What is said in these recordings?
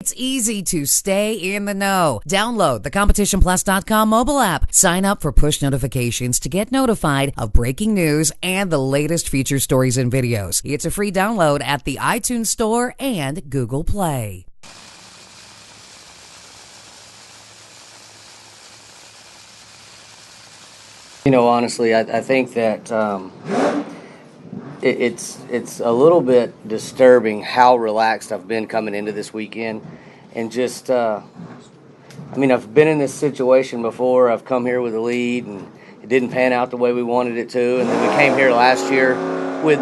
It's easy to stay in the know. Download the CompetitionPlus.com mobile app. Sign up for push notifications to get notified of breaking news and the latest feature stories and videos. It's a free download at the iTunes Store and Google Play. You know, honestly, I think that it's a little bit disturbing how relaxed I've been coming into this weekend. And just, I've been in this situation before. I've come here with a lead, and it didn't pan out the way we wanted it to. And then we came here last year with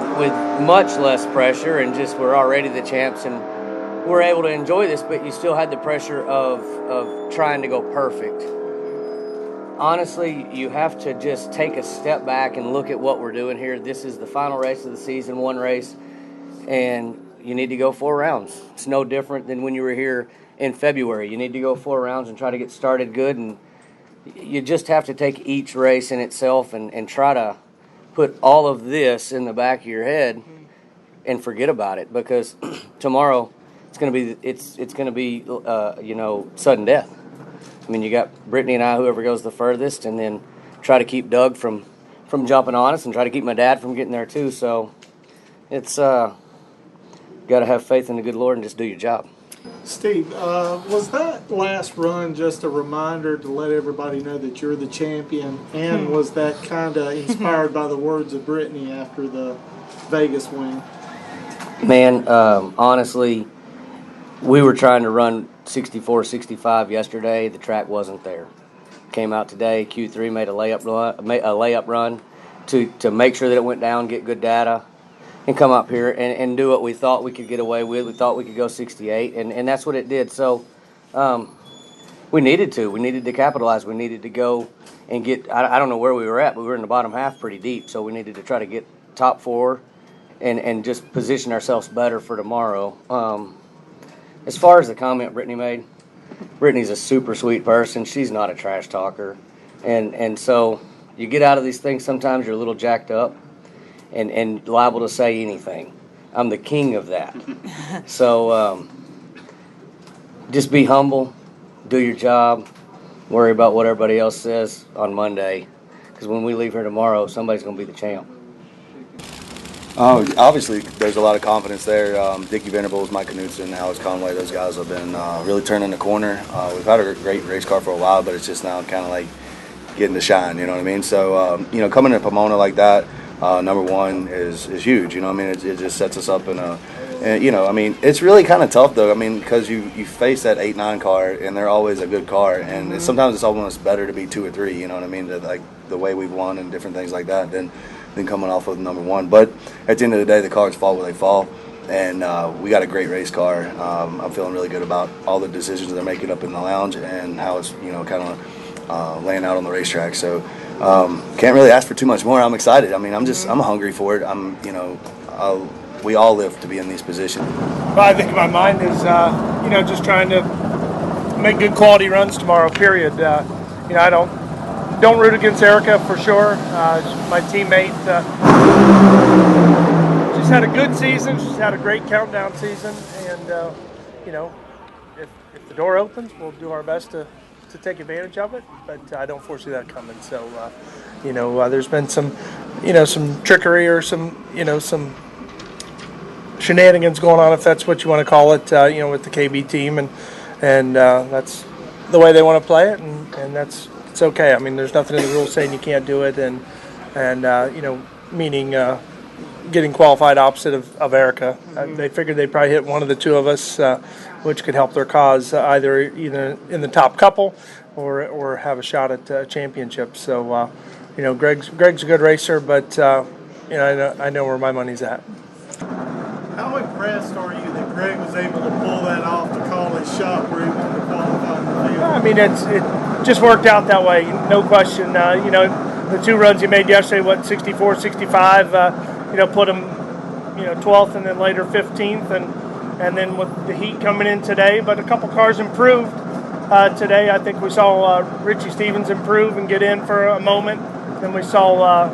much less pressure, and just we're already the champs, and we're able to enjoy this, but you still had the pressure of trying to go perfect. Honestly, you have to just take a step back and look at what we're doing here. This is the final race of the season, one race, and you need to go 4 rounds. It's no different than when you were here in February. You need to go 4 rounds and try to get started good, and you just have to take each race in itself and try to put all of this in the back of your head and forget about it, because tomorrow it's going to be sudden death. I mean, you got Brittany and I, whoever goes the furthest, and then try to keep Doug from jumping on us, and try to keep my dad from getting there too. So it's got to have faith in the good Lord and just do your job. Steve, was that last run just a reminder to let everybody know that you're the champion, and was that kind of inspired by the words of Brittany after the Vegas win? Man, honestly, we were trying to run 64, 65 yesterday. The track wasn't there. Came out today. Q3 made a layup run to make sure that it went down, get good data, and come up here and do what we thought we could get away with. We thought we could go 68, and that's what it did. So we needed to capitalize. We needed to go and get. I don't know where we were at, but we were in the bottom half pretty deep. So we needed to try to get top 4 and just position ourselves better for tomorrow. As far as the comment Brittany made, Brittany's a super sweet person. She's not a trash talker. And so you get out of these things, sometimes you're a little jacked up and liable to say anything. I'm the king of that. So just be humble, do your job, worry about what everybody else says on Monday. Because when we leave here tomorrow, somebody's going to be the champ. Obviously, there's a lot of confidence there. Dickie Venables, Mike Knudsen, Alex Conway, those guys have been really turning the corner. We've had a great race car for a while, but it's just now kind of like getting to shine, you know what I mean? So, coming to Pomona like that, number one is huge, you know what I mean? It just sets us up in it's really kind of tough, though, because you face that 8-9 car, and they're always a good car, and sometimes it's almost better to be 2 or 3, you know what I mean, like the way we've won and different things like that than coming off of number one. But at the end of the day, the cars fall where they fall, and we got a great race car. I'm feeling really good about all the decisions they're making up in the lounge and how it's kind of laying out on the racetrack. So can't really ask for too much more. I'm excited. I'm hungry for it. We all live to be in these positions. Well, I think my mind is just trying to make good quality runs tomorrow. Period. I don't root against Erica for sure. My teammate she's had a good season. She's had a great countdown season, and if the door opens, we'll do our best to take advantage of it. But I don't foresee that coming. So there's been some trickery or some shenanigans going on, if that's what you want to call it. With the KB team, and that's the way they want to play it, and it's okay. There's nothing in the rules saying you can't do it, and meaning getting qualified opposite of Erica. They figured they'd probably hit one of the two of us, which could help their cause, either in the top couple or have a shot at a championship. So, Greg's a good racer, but I know where my money's at. How impressed are you that Greg was able to pull that off to call his shot route to the qualifying field? It just worked out that way, no question. The 2 runs he made yesterday, 64, 65, put him, 12th and then later 15th, and then with the heat coming in today, but a couple cars improved today. I think we saw Richie Stevens improve and get in for a moment. Then we saw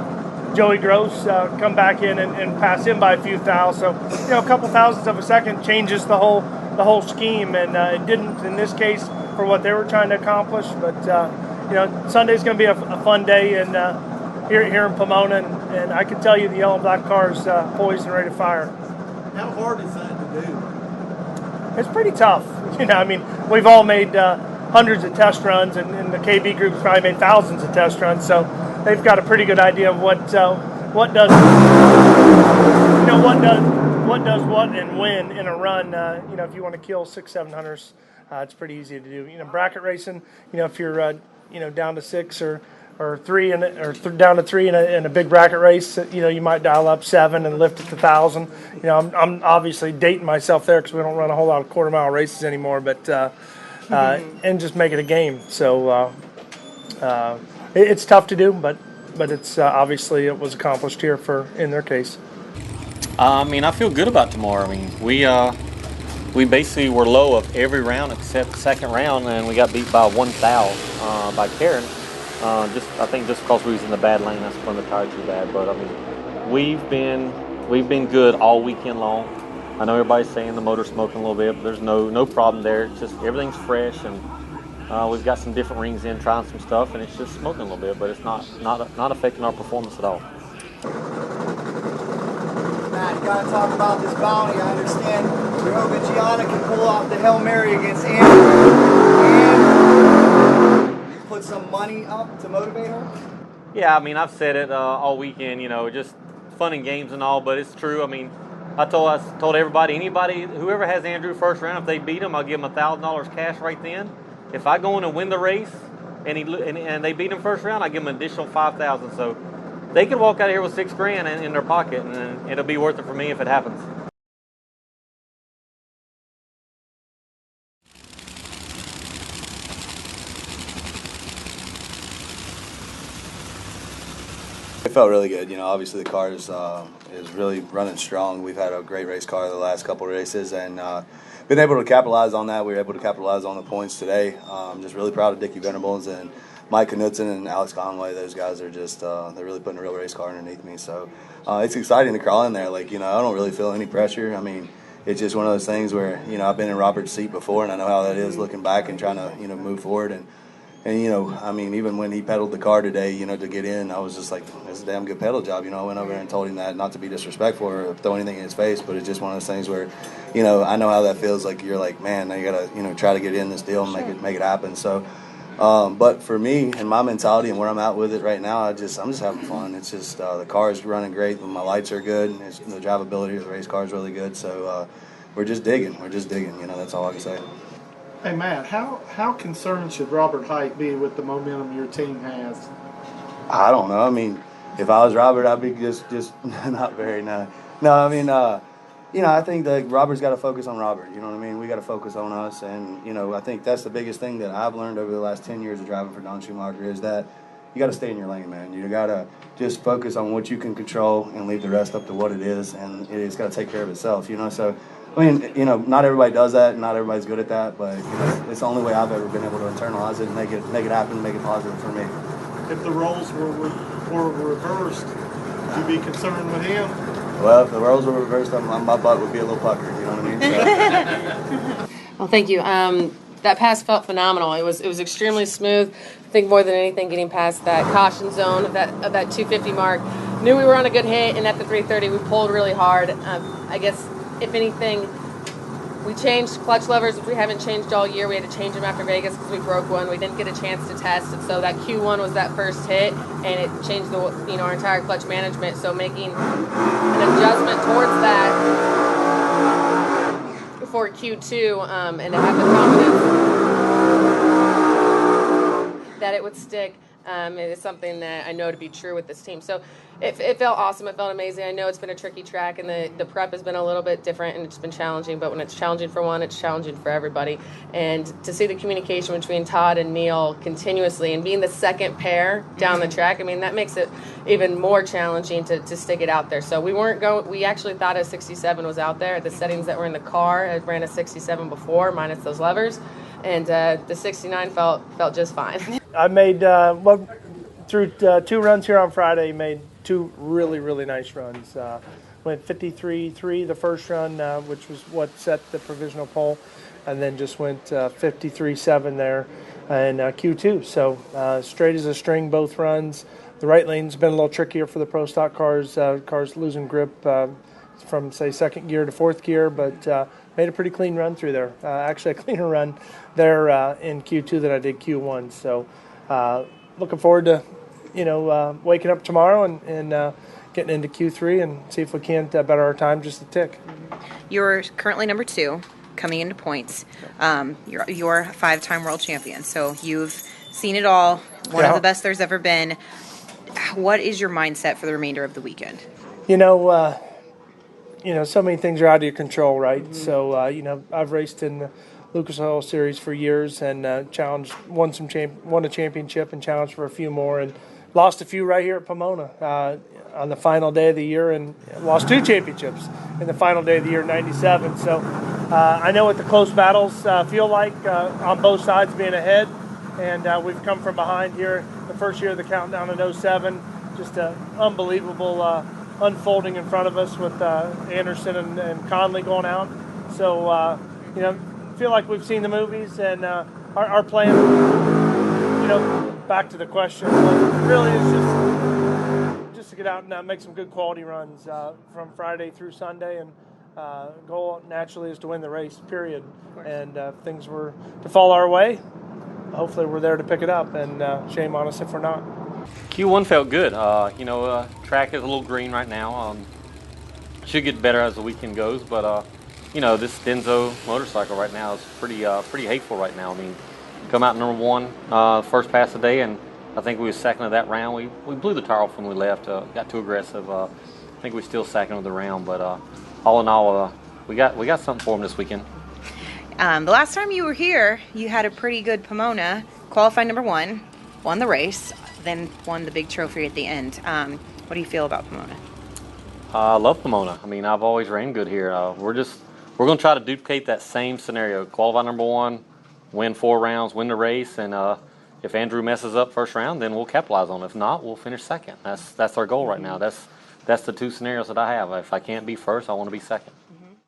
Joey Gross come back in and pass him by a few thou. So, a couple thousandths of a second changes the whole the whole scheme, and it didn't in this case for what they were trying to accomplish. But you know, Sunday's going to be a fun day, and here in Pomona, and I can tell you the yellow and black car is poised and ready to fire. How hard is that to do? It's pretty tough. You know, I mean, we've all made hundreds of test runs, and the KB group's probably made thousands of test runs, so they've got a pretty good idea of what does what and when in a run. You know, if you want to kill 600-700s, it's pretty easy to do. You know, bracket racing, you know, if you're you know, down to 6 or 3 down to 3 in a big bracket race, you know, you might dial up 7 and lift it to 1,000. You know, I'm obviously dating myself there because we don't run a whole lot of quarter-mile races anymore, but and just make it a game. So it's tough to do, but it's obviously it was accomplished here in their case. I mean, I feel good about tomorrow. I mean, we basically were low of every round except the second round, and we got beat by 1 foul by Karen. I think just because we was in the bad lane, that's when the tires were bad. But I mean, we've been good all weekend long. I know everybody's saying the motor's smoking a little bit, but there's no problem there. It's just everything's fresh, and we've got some different rings in, trying some stuff, and it's just smoking a little bit, but it's not affecting our performance at all. Matt, you gotta talk about this bounty. I understand you're hoping Gianna can pull off the Hail Mary against Andrew, and you put some money up to motivate her? Yeah, I mean, I've said it all weekend, you know, just fun and games and all, but it's true. I mean, I told everybody, whoever has Andrew first round, if they beat him, I'll give him $1,000 cash right then. If I go in and win the race and they beat him first round, I give them an additional $5,000. So they could walk out of here with $6,000 in their pocket, and it'll be worth it for me if it happens. It felt really good. You know, obviously the car is really running strong. We've had a great race car the last couple of races, and been able to capitalize on that. We were able to capitalize on the points today. Just really proud of Dickie Venables and Mike Knudsen and Alex Conway. Those guys are just they're really putting a real race car underneath me. So it's exciting to crawl in there. Like, you know, I don't really feel any pressure. I mean, it's just one of those things where, you know, I've been in Robert's seat before, and I know how that is looking back and trying to, you know, move forward. And, you know, I mean, even when he pedaled the car today, you know, to get in, I was just like, that's a damn good pedal job. You know, I went over there and told him that, not to be disrespectful or throw anything in his face, but it's just one of those things where, you know, I know how that feels. Like, you're like, man, now you got to, you know, try to get in this deal and make it happen. So, but for me and my mentality and where I'm at with it right now, I'm just having fun. It's just the car is running great. My lights are good. And the drivability of the race car is really good. So we're just digging. You know, that's all I can say. Hey, Matt, how concerned should Robert Hite be with the momentum your team has? I don't know. I mean, if I was Robert, I'd be just not very no. I mean, you know, I think that Robert's got to focus on Robert. You know what I mean? We got to focus on us, and you know, I think that's the biggest thing that I've learned over the last 10 years of driving for Don Schumacher is that you got to stay in your lane, man. You got to just focus on what you can control and leave the rest up to what it is, and it's got to take care of itself. You know, so. I mean, you know, not everybody does that, and not everybody's good at that, but you know, it's the only way I've ever been able to internalize it and make it happen, make it positive for me. If the roles were reversed, would you be concerned with him? Well, if the roles were reversed, my butt would be a little puckered, you know what I mean? So. Well, thank you. That pass felt phenomenal. It was extremely smooth. I think more than anything, getting past that caution zone of that 250 mark. Knew we were on a good hit, and at the 330, we pulled really hard. I guess, if anything, we changed clutch levers, which we haven't changed all year. We had to change them after Vegas because we broke one. We didn't get a chance to test, and so that Q1 was that first hit, and it changed our entire clutch management. So making an adjustment towards that for Q2, and to have the confidence that it would stick. It is something that I know to be true with this team. So it felt awesome. It felt amazing. I know it's been a tricky track, and the prep has been a little bit different, and it's been challenging. But when it's challenging for one, it's challenging for everybody. And to see the communication between Todd and Neil continuously and being the second pair down the track, I mean, that makes it even more challenging to stick it out there. So we actually thought a 67 was out there. The settings that were in the car had ran a 67 before, minus those levers. And the 69 felt just fine. I made, through 2 runs here on Friday, made 2 really, really nice runs. went 53.3 the first run, which was what set the provisional pole, and then just went 53.7 there in Q2. So straight as a string both runs. The right lane's been a little trickier for the pro stock cars. Cars losing grip from, say, second gear to fourth gear, but made a pretty clean run through there. Actually, a cleaner run there in Q2 than I did Q1. So looking forward to, waking up tomorrow and getting into Q3 and see if we can't better our time just a tick. You're currently number 2, coming into points. You're a 5-time world champion, so you've seen it all. One of the best there's ever been. What is your mindset for the remainder of the weekend? So many things are out of your control, right? Mm-hmm. So, I've raced in the Lucas Oil Series for years and won a championship and challenged for a few more, and lost a few right here at Pomona on the final day of the year, and lost 2 championships in the final day of the year, 97. So I know what the close battles feel like on both sides being ahead, and we've come from behind here the first year of the countdown in 07. Just an unbelievable unfolding in front of us with Anderson and Conley going out. So, feel like we've seen the movies, and our plan, back to the question, really is just to get out and make some good quality runs from Friday through Sunday, and goal naturally is to win the race, period. And if things were to fall our way, hopefully we're there to pick it up, and shame on us if we're not. Q1 felt good. Track is a little green right now. Should get better as the weekend goes, but this Denso motorcycle right now is pretty hateful right now. I mean, come out number 1 first pass of the day, and I think we was second of that round. We blew the tire off when we left. Got too aggressive. I think we still second of the round, but all in all, we got something for them this weekend. The last time you were here, you had a pretty good Pomona, qualified number 1, won the race, then won the big trophy at the end. What do you feel about Pomona? I love Pomona. I mean, I've always ran good here. We're going to try to duplicate that same scenario. Qualify number 1, win 4 rounds, win the race, and if Andrew messes up first round, then we'll capitalize on it. If not, we'll finish second. That's our goal right now. That's the 2 scenarios that I have. If I can't be first, I want to be second.